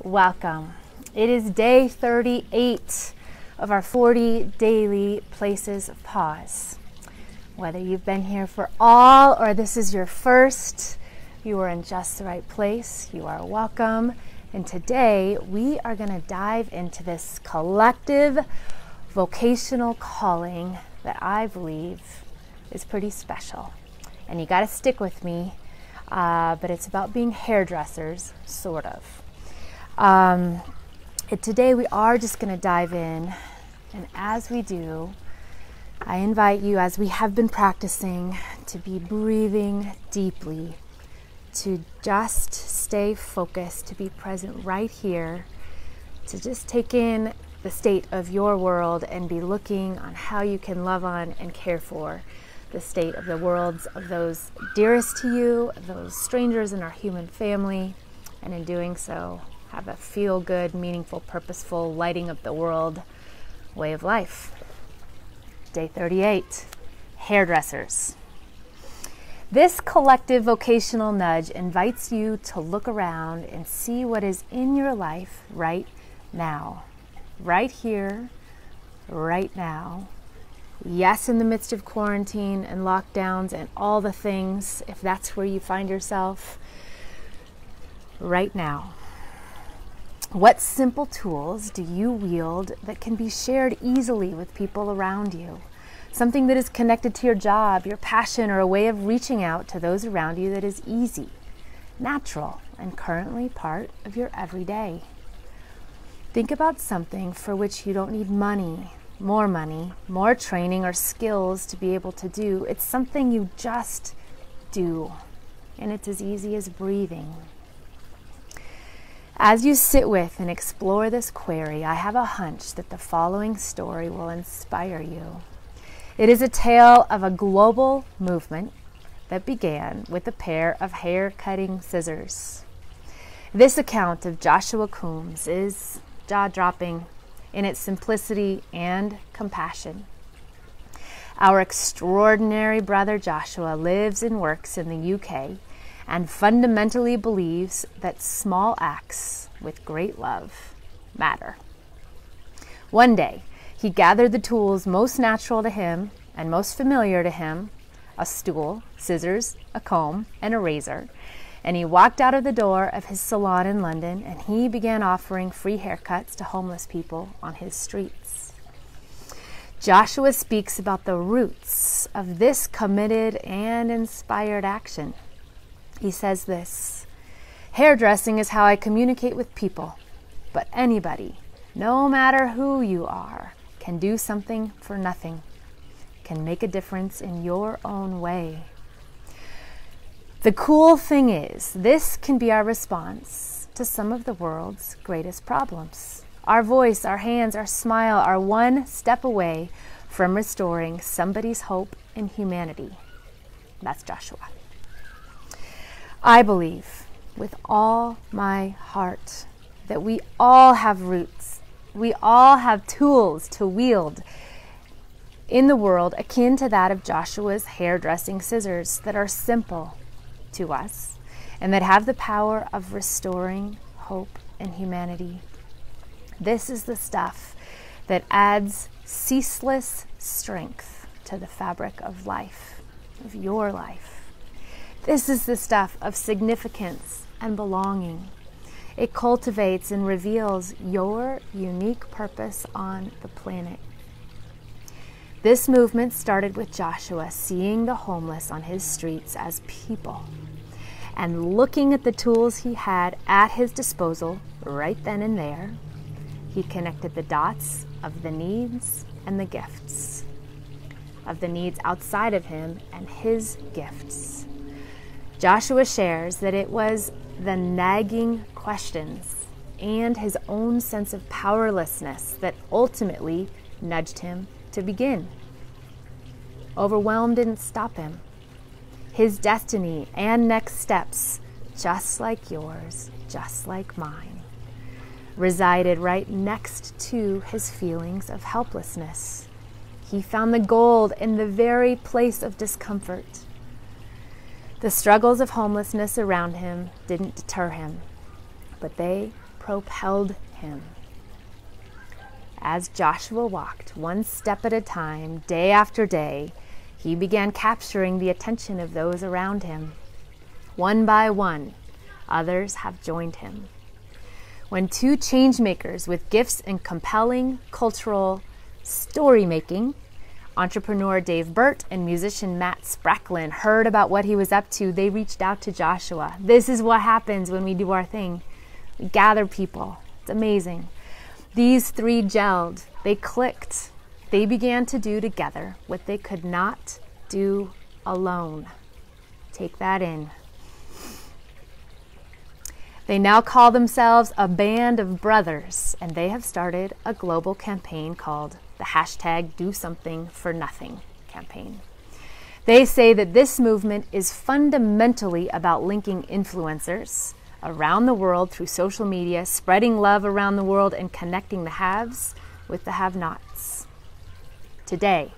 Welcome. It is day 38 of our 40 daily places of pause. Whether you've been here for all or this is your first, you are in just the right place. You are welcome. And today we are going to dive into this collective vocational calling that I believe is pretty special. And you got to stick with me, but it's about being hairdressers, sort of. Today we are just going to dive in, and as we do, I invite you, as we have been practicing, to be breathing deeply, to just stay focused, to be present right here, to just take in the state of your world and be looking on how you can love on and care for the state of the worlds of those dearest to you, those strangers in our human family, and in doing so, have a feel-good, meaningful, purposeful, lighting up the world way of life. Day 38, hairdressers. This collective vocational nudge invites you to look around and see what is in your life right now. Right here, right now. Yes, in the midst of quarantine and lockdowns and all the things, if that's where you find yourself, right now. What simple tools do you wield that can be shared easily with people around you? Something that is connected to your job, your passion, or a way of reaching out to those around you that is easy, natural, and currently part of your everyday. Think about something for which you don't need money, more training, or skills to be able to do. It's something you just do, and it's as easy as breathing. As you sit with and explore this query, I have a hunch that the following story will inspire you. It is a tale of a global movement that began with a pair of hair-cutting scissors. This account of Joshua Coombes is jaw-dropping in its simplicity and compassion. Our extraordinary brother Joshua lives and works in the UK and fundamentally believes that small acts with great love matter. One day, he gathered the tools most natural to him and most familiar to him, a stool, scissors, a comb, and a razor, and he walked out of the door of his salon in London, and he began offering free haircuts to homeless people on his streets. Joshua speaks about the roots of this committed and inspired action. He says this: hairdressing is how I communicate with people, but anybody, no matter who you are, can do something for nothing, can make a difference in your own way. The cool thing is, this can be our response to some of the world's greatest problems. Our voice, our hands, our smile are one step away from restoring somebody's hope in humanity. That's Joshua. I believe with all my heart that we all have roots. We all have tools to wield in the world akin to that of Joshua's hairdressing scissors that are simple to us and that have the power of restoring hope and humanity. This is the stuff that adds ceaseless strength to the fabric of life, of your life. This is the stuff of significance and belonging. It cultivates and reveals your unique purpose on the planet. This movement started with Joshua seeing the homeless on his streets as people and looking at the tools he had at his disposal right then and there. He connected the dots of the needs and the gifts, of the needs outside of him and his gifts. Joshua shares that it was the nagging questions and his own sense of powerlessness that ultimately nudged him to begin. Overwhelm didn't stop him. His destiny and next steps, just like yours, just like mine, resided right next to his feelings of helplessness. He found the gold in the very place of discomfort. The struggles of homelessness around him didn't deter him, but they propelled him. As Joshua walked one step at a time, day after day, he began capturing the attention of those around him. One by one, others have joined him. When two changemakers with gifts in compelling cultural story-making, entrepreneur Dave Burt and musician Matt Spracklin, heard about what he was up to, they reached out to Joshua. This is what happens when we do our thing. We gather people. It's amazing. These three gelled. They clicked. They began to do together what they could not do alone. Take that in. They now call themselves a band of brothers, and they have started a global campaign called the #DoSomethingForNothing campaign. They say that this movement is fundamentally about linking influencers around the world through social media, spreading love around the world, and connecting the haves with the have-nots. Today,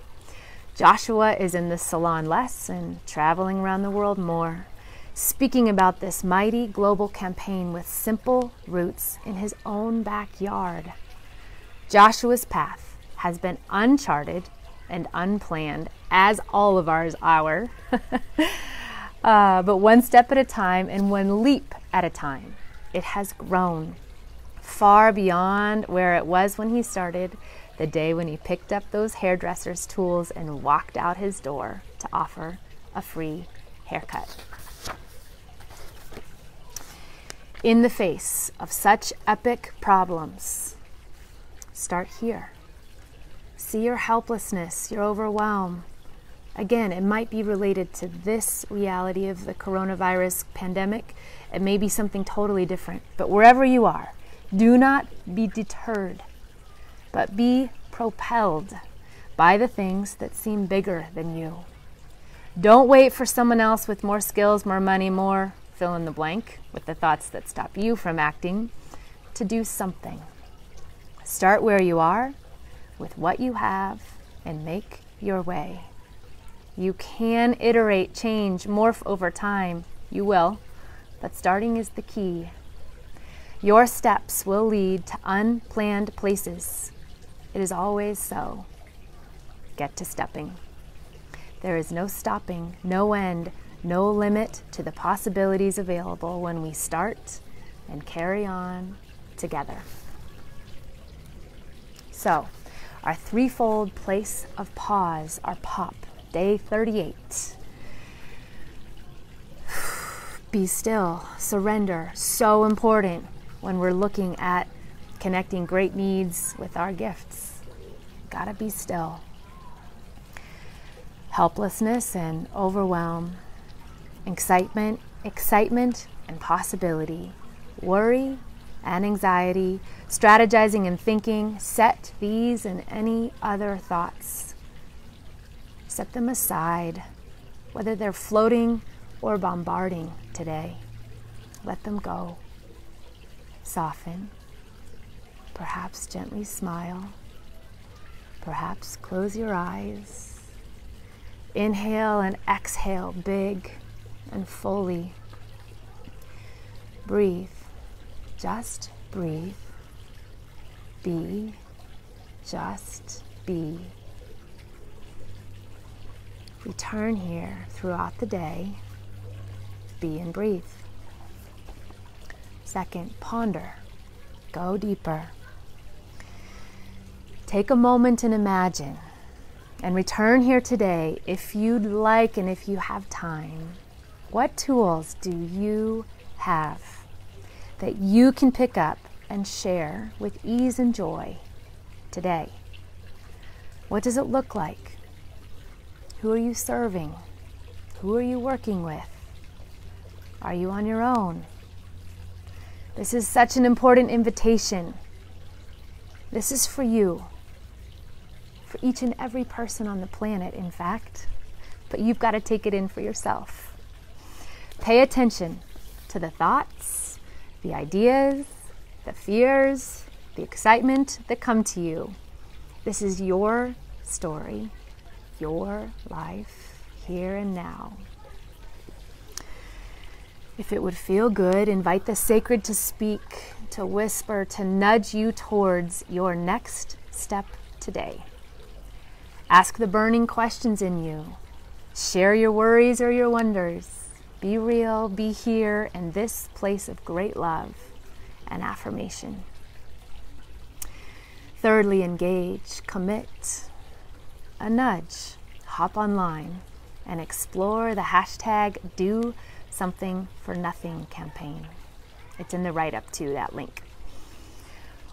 Joshua is in the salon less and traveling around the world more, speaking about this mighty global campaign with simple roots in his own backyard. Joshua's path has been uncharted and unplanned, as all of ours are, but one step at a time and one leap at a time. It has grown far beyond where it was when he started, the day when he picked up those hairdresser's tools and walked out his door to offer a free haircut. In the face of such epic problems, start here. See your helplessness, your overwhelm. Again, it might be related to this reality of the coronavirus pandemic. It may be something totally different. But wherever you are, do not be deterred, but be propelled by the things that seem bigger than you. Don't wait for someone else with more skills, more money, more fill in the blank with the thoughts that stop you from acting, to do something. Start where you are, with what you have, and make your way. You can iterate, change, morph over time. You will, but starting is the key. Your steps will lead to unplanned places. It is always so. Get to stepping. There is no stopping, no end, no limit to the possibilities available when we start and carry on together. So, our threefold place of pause, our POP, day 38. Be still, surrender, so important when we're looking at connecting great needs with our gifts. Gotta be still. Helplessness and overwhelm, excitement and possibility, worry and anxiety, strategizing and thinking. Set these and any other thoughts. Set them aside, whether they're floating or bombarding today. Let them go. Soften. Perhaps gently smile. Perhaps close your eyes. Inhale and exhale big and fully. Breathe. Just breathe. Be. Just be. Return here throughout the day. Be and breathe. Second, ponder. Go deeper. Take a moment and imagine. And return here today if you'd like and if you have time. What tools do you have that you can pick up and share with ease and joy today? What does it look like? Who are you serving? Who are you working with? Are you on your own? This is such an important invitation. This is for you. For each and every person on the planet, in fact. But you've got to take it in for yourself. Pay attention to the thoughts, the ideas, the fears, the excitement that come to you. This is your story, your life, here and now. If it would feel good, invite the sacred to speak. to whisper, to nudge you towards your next step today. Ask the burning questions in you. Share your worries or your wonders. Be real, be here in this place of great love and affirmation. Thirdly, engage, commit, a nudge, hop online and explore the hashtag Do Something for Nothing campaign. It's in the write-up to that link.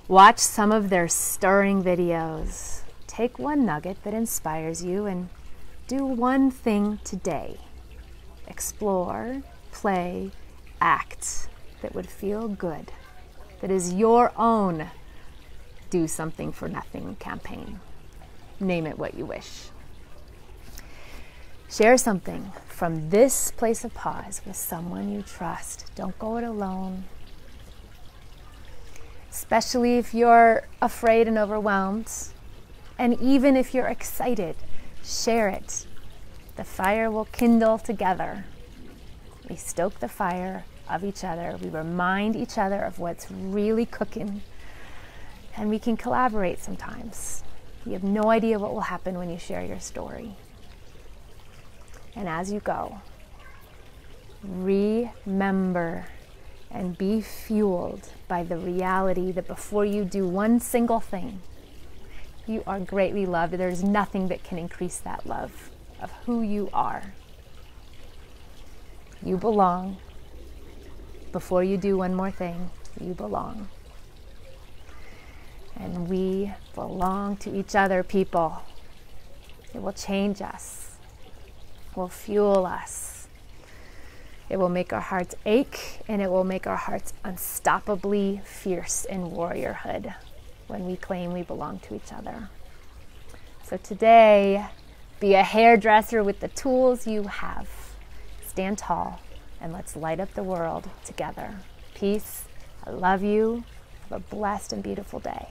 Watch some of their stirring videos. Take one nugget that inspires you and do one thing today. Explore, play, act that would feel good, that is your own Do Something for Nothing campaign. Name it what you wish. Share something from this place of pause with someone you trust. Don't go it alone. Especially if you're afraid and overwhelmed. And even if you're excited, share it. The fire will kindle together. We stoke the fire of each other. We remind each other of what's really cooking. And we can collaborate sometimes. You have no idea what will happen when you share your story. And as you go, remember and be fueled by the reality that before you do one single thing, you are greatly loved. There's nothing that can increase that love of who you are. You belong. Before you do one more thing, you belong. And we belong to each other, people. It will change us. Will fuel us. It will make our hearts ache, and it will make our hearts unstoppably fierce in warriorhood when we claim we belong to each other. So today, be a hairdresser with the tools you have. Stand tall, and let's light up the world together. Peace. I love you. Have a blessed and beautiful day.